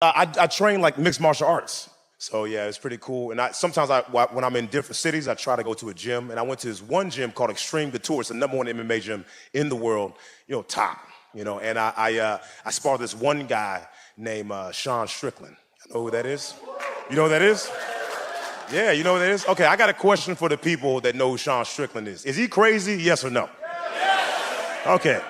I train like mixed martial arts. So yeah, it's pretty cool. And sometimes when I'm in different cities, I try to go to a gym. And I went to this one gym called Extreme Couture. It's the #1 MMA gym in the world, top. And I sparred this one guy named Sean Strickland. You know who that is? You know who that is? Yeah, you know who that is? Okay, I got a question for the people that know who Sean Strickland is. Is he crazy, yes or no? Okay,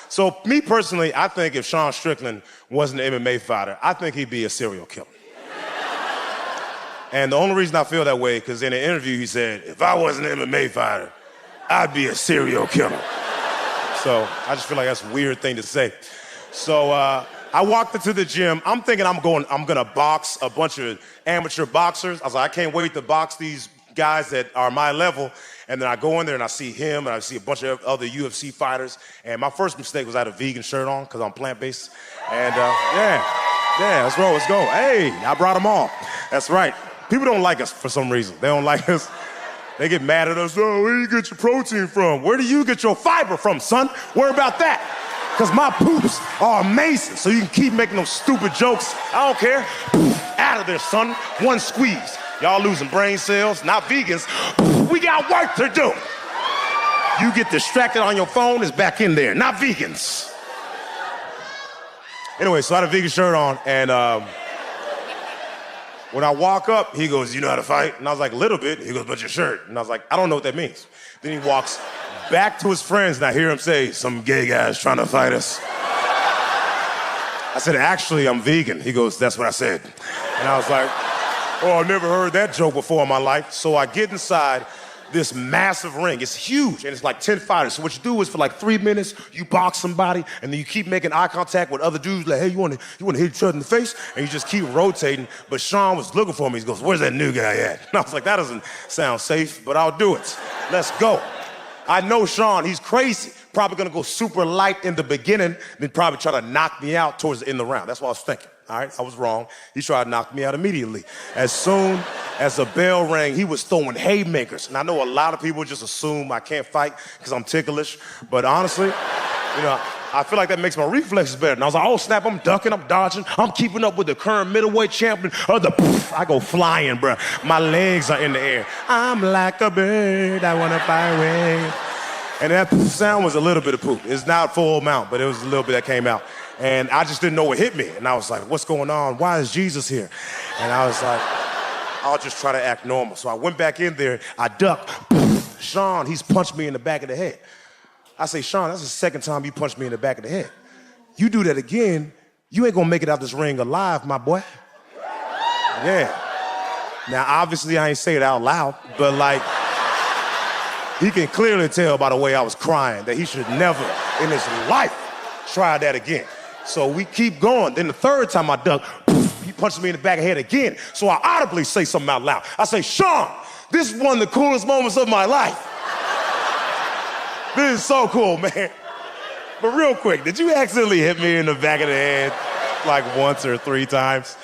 so me personally, I think if Sean Strickland wasn't an MMA fighter, I think he'd be a serial killer. And the only reason I feel that way, because in an interview he said, if I wasn't an MMA fighter, I'd be a serial killer. So I just feel like that's a weird thing to say. So I walked into the gym. I'm thinking I'm gonna box a bunch of amateur boxers. I was like, I can't wait to box these guys that are my level. And then I go in there and I see him and I see a bunch of other UFC fighters. And my first mistake was I had a vegan shirt on because I'm plant-based. And yeah, let's roll, let's go. Hey, I brought them all. That's right. People don't like us for some reason. They don't like us. They get mad at us. Oh, where do you get your protein from? Where do you get your fiber from, son? Worry about that. Because my poops are amazing. So you can keep making those stupid jokes. I don't care. Out of there, son. One squeeze. Y'all losing brain cells, not vegans. We got work to do. You get distracted on your phone, it's back in there, not vegans. Anyway, so I had a vegan shirt on, and when I walk up, he goes, you know how to fight? And I was like, a little bit. He goes, but your shirt. And I was like, I don't know what that means. Then he walks back to his friends, and I hear him say, some gay guy's trying to fight us. I said, actually, I'm vegan. He goes, that's what I said. And I was like, oh, I've never heard that joke before in my life. So I get inside this massive ring. It's huge, and it's like 10 fighters. So what you do is for like 3 minutes, you box somebody, and then you keep making eye contact with other dudes, like, hey, you wanna hit each other in the face? And you just keep rotating. But Sean was looking for me. He goes, where's that new guy at? And I was like, that doesn't sound safe, but I'll do it. Let's go. I know Sean, he's crazy. Probably gonna go super light in the beginning, then probably try to knock me out towards the end of the round. That's what I was thinking. All right, I was wrong. He tried to knock me out immediately. As soon as the bell rang, he was throwing haymakers. And I know a lot of people just assume I can't fight because I'm ticklish. But honestly, I feel like that makes my reflexes better. And I was like, oh snap, I'm ducking, I'm dodging. I'm keeping up with the current middleweight champion. I go flying, bro. My legs are in the air. I'm like a bird, I wanna fly away. And that sound was a little bit of poop. It's not full amount, but it was a little bit that came out. And I just didn't know what hit me. And I was like, what's going on? Why is Jesus here? And I was like, I'll just try to act normal. So I went back in there, I ducked. Sean, he's punched me in the back of the head. I say, Sean, that's the second time you punched me in the back of the head. You do that again, you ain't gonna make it out this ring alive, my boy. Yeah. Now, obviously, I ain't say it out loud, but like, he can clearly tell by the way I was crying that he should never in his life try that again. So we keep going. Then the third time I duck, he punches me in the back of the head again. So I audibly say something out loud. I say, Sean, this is one of the coolest moments of my life. This is so cool, man. But real quick, did you accidentally hit me in the back of the head like once or 3 times?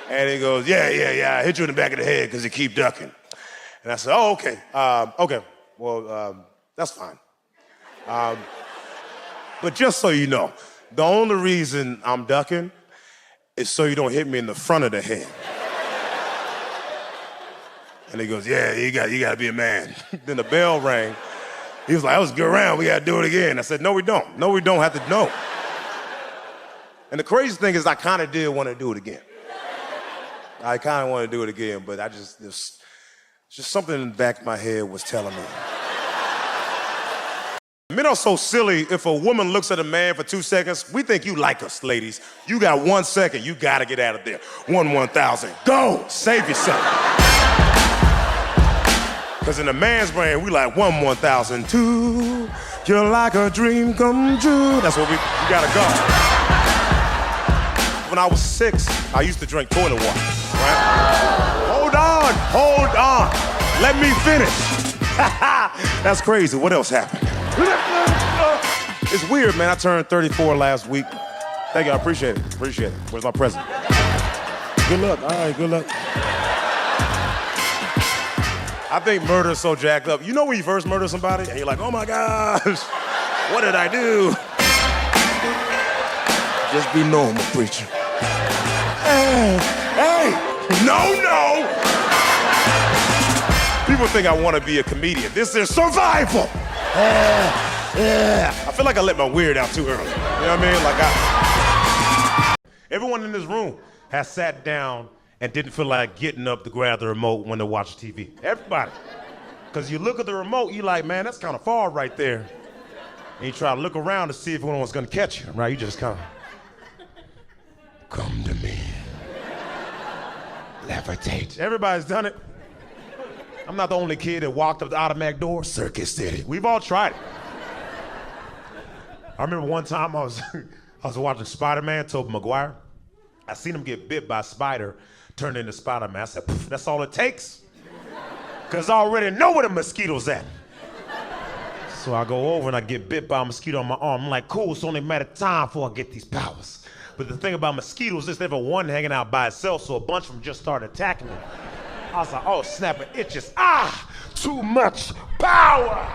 And he goes, yeah, I hit you in the back of the head because you keep ducking. And I said, oh, okay, well, that's fine. But just so you know, the only reason I'm ducking is so you don't hit me in the front of the head. And he goes, yeah, you gotta be a man. Then the bell rang. He was like, that was a good round, we gotta do it again. I said, no, we don't. No, we don't have to know. And the crazy thing is I kinda did want to do it again. I kinda want to do it again, but there's just something in the back of my head was telling me. Men are so silly. If a woman looks at a man for 2 seconds, we think you like us, ladies. You got 1 second, you gotta get out of there. 1,000, go, save yourself. Because in the man's brain, we like 1,000, 2, you're like a dream come true. That's what we gotta go. When I was 6, I used to drink toilet water, right? Hold on. Let me finish. That's crazy. What else happened? It's weird, man. I turned 34 last week. Thank you, I appreciate it. Where's my present? Good luck, all right, good luck. I think murder is so jacked up. You know when you first murder somebody and you're like, oh my gosh, what did I do? Just be normal, preacher. Hey, no. People think I want to be a comedian. This is survival. I feel like I let my weird out too early. You know what I mean? Everyone in this room has sat down and didn't feel like getting up to grab the remote when they watch TV. Everybody. Because you look at the remote, you're like, man, that's kind of far right there. And you try to look around to see if anyone's going to catch you, right? You just come to me. Levitate. Everybody's done it. I'm not the only kid that walked up the automatic door. Circus did it. We've all tried it. I remember one time I was watching Spider-Man, Tobey Maguire. I seen him get bit by a spider, turned into Spider-Man. I said, that's all it takes. Because I already know where the mosquito's at. So I go over and I get bit by a mosquito on my arm. I'm like, cool, it's only a matter of time before I get these powers. But the thing about mosquitoes is never one hanging out by itself, so a bunch of them just started attacking me. I was like, oh, snap, it itches. Too much power.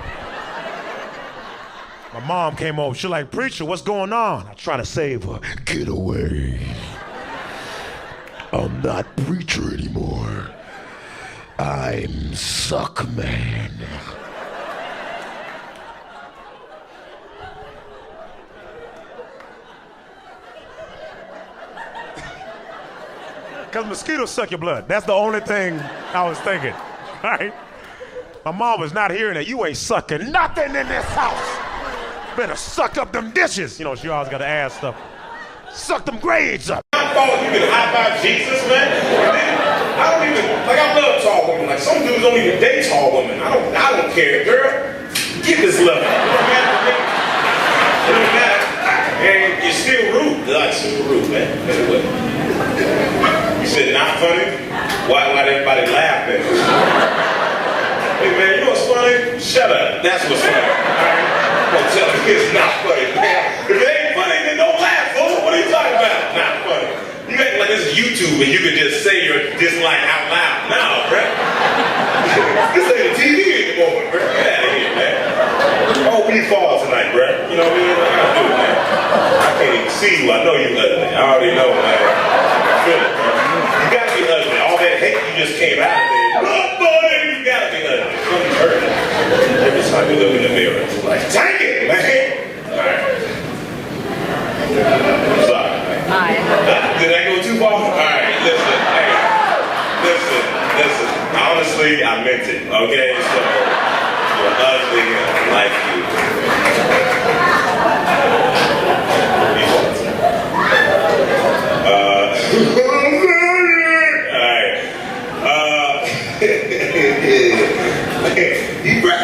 My mom came over. She's like, preacher, what's going on? I try to save her. Get away. I'm not preacher anymore. I'm suck man. Because mosquitoes suck your blood. That's the only thing I was thinking, right? My mom was not hearing that. You ain't sucking nothing in this house. Better suck up them dishes. You know, she always got to ask stuff. Suck them grades up. I thought you could high five Jesus, man. I don't even, like, I love tall women. Like, some dudes don't even date tall women. I don't care, girl. Get this love. It don't matter to me. It don't matter. And you're still rude. Like, super rude, man. Anyway. You said not funny? Why everybody laugh at you? Hey, man, you know what's funny? Shut up. That's what's funny. All right? I'm gonna tell you it's not funny, man. If it ain't funny, then don't laugh, fool. What are you talking about? Not funny. You act like this is YouTube and you can just say your dislike out loud. No, bruh. This ain't a TV anymore, bruh. Get out of here, man. I hope you fall tonight, bruh. You know what I mean? I gotta do it, man. I can't even see you. I know you're ugly. I already know, man. I feel it, bruh. You gotta be ugly. All that hate you just came out of there. Not funny. You gotta be ugly. Something's hurting. Every time you look in the mirror, it's like, take it, man. All right. I'm sorry. Did that go too far? All right, listen, hey, listen. Honestly, I meant it, okay? So, you're ugly and I like you.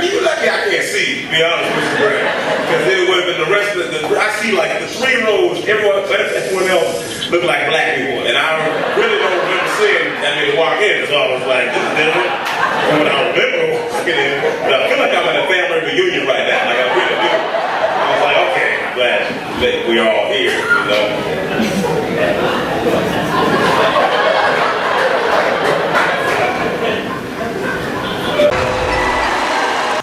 You lucky I can't see, to be honest with you, Brad. Because it would have been the rest of I see like the 3 rows, everyone else look like black people. And I really don't remember seeing that many walk in, so I was like, this is different. And when I remember walking in, but I feel like I'm in a family reunion right now, like I really do. I was like, okay, I'm glad we're all here, you know.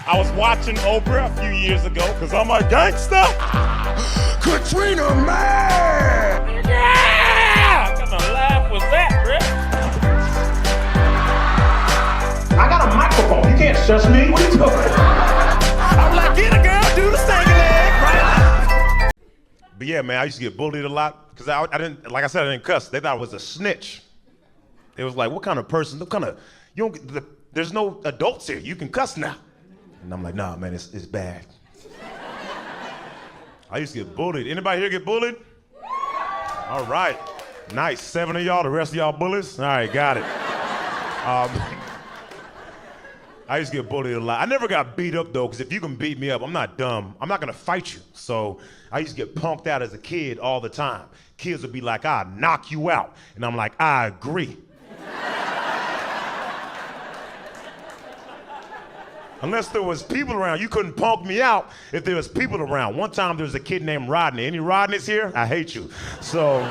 I was watching Oprah a few years ago because I'm a gangster. Katrina, man! Yeah! What kind of laugh was that, bro? I got a microphone. You can't shush me. What are you talking about? I'm like, get a girl, do the stingy leg, right? But yeah, man, I used to get bullied a lot because I didn't, like I said, I didn't cuss. They thought I was a snitch. It was like, what kind of person? What kind of, there's no adults here. You can cuss now. And I'm like, nah, man, it's bad. I used to get bullied. Anybody here get bullied? All right. Nice. 7 of y'all. The rest of y'all bullies? All right, got it. I used to get bullied a lot. I never got beat up, though, because if you can beat me up, I'm not dumb. I'm not going to fight you. So I used to get punked out as a kid all the time. Kids would be like, I'll knock you out. And I'm like, I agree. Unless there was people around. You couldn't punk me out if there was people around. One time there was a kid named Rodney. Any Rodneys here? I hate you. So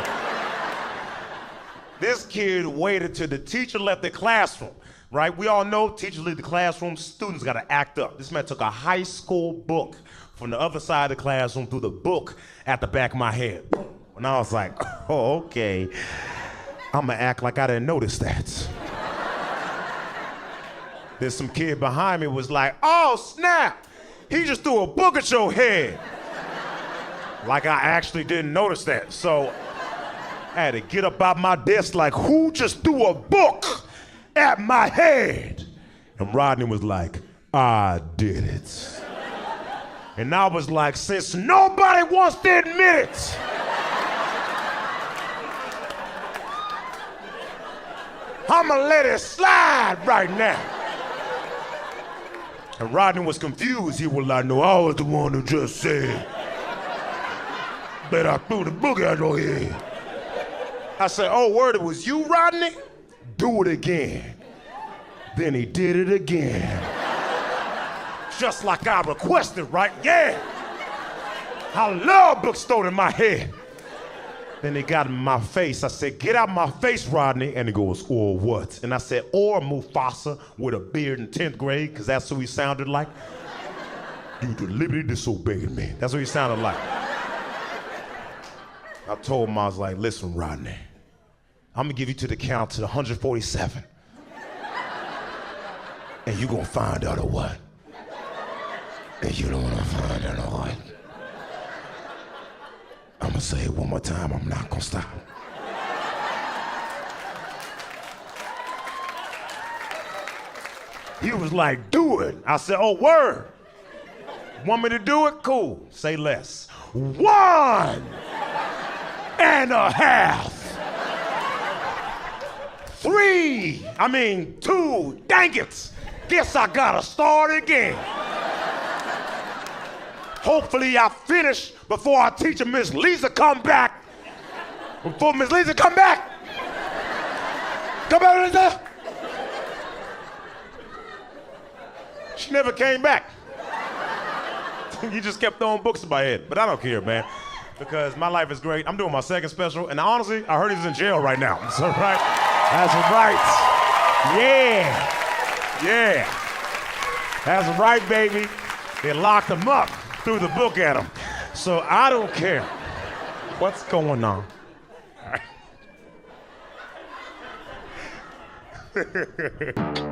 this kid waited till the teacher left the classroom, right? We all know teachers leave the classroom, students got to act up. This man took a high school book from the other side of the classroom, threw the book at the back of my head. And I was like, oh, okay. I'ma act like I didn't notice that. There's some kid behind me was like, oh snap, he just threw a book at your head. Like I actually didn't notice that. So I had to get up out my desk like, who just threw a book at my head? And Rodney was like, I did it. And I was like, since nobody wants to admit it, I'ma let it slide right now. And Rodney was confused. He was like, no, I was the one who just said that I threw the book at your head. I said, oh, word, it was you, Rodney? Do it again. Then he did it again. Just like I requested, right? Yeah. I love books thrown in my head. Then he got in my face. I said, get out my face, Rodney. And he goes, or what? And I said, or Mufasa with a beard in 10th grade, because that's who he sounded like. You deliberately disobeyed me. That's what he sounded like. I told him, I was like, listen, Rodney, I'm gonna give you to the count to 147. And you gonna find out or what? And you don't wanna find out or what? I'm gonna say it one more time, I'm not gonna stop. He was like, do it. I said, oh, word. Want me to do it? Cool, say less. 1.5. 2. Dang it. Guess I gotta start again. Hopefully I finish before our teacher, Miss Lisa, come back. Before Miss Lisa come back. Come back, Lisa. She never came back. You just kept throwing books in my head. But I don't care, man. Because my life is great. I'm doing my second special, and honestly, I heard he's in jail right now. That's right. That's right. Yeah. Yeah. That's right, baby. They locked him up, threw the book at him. So I don't care what's going on. All right.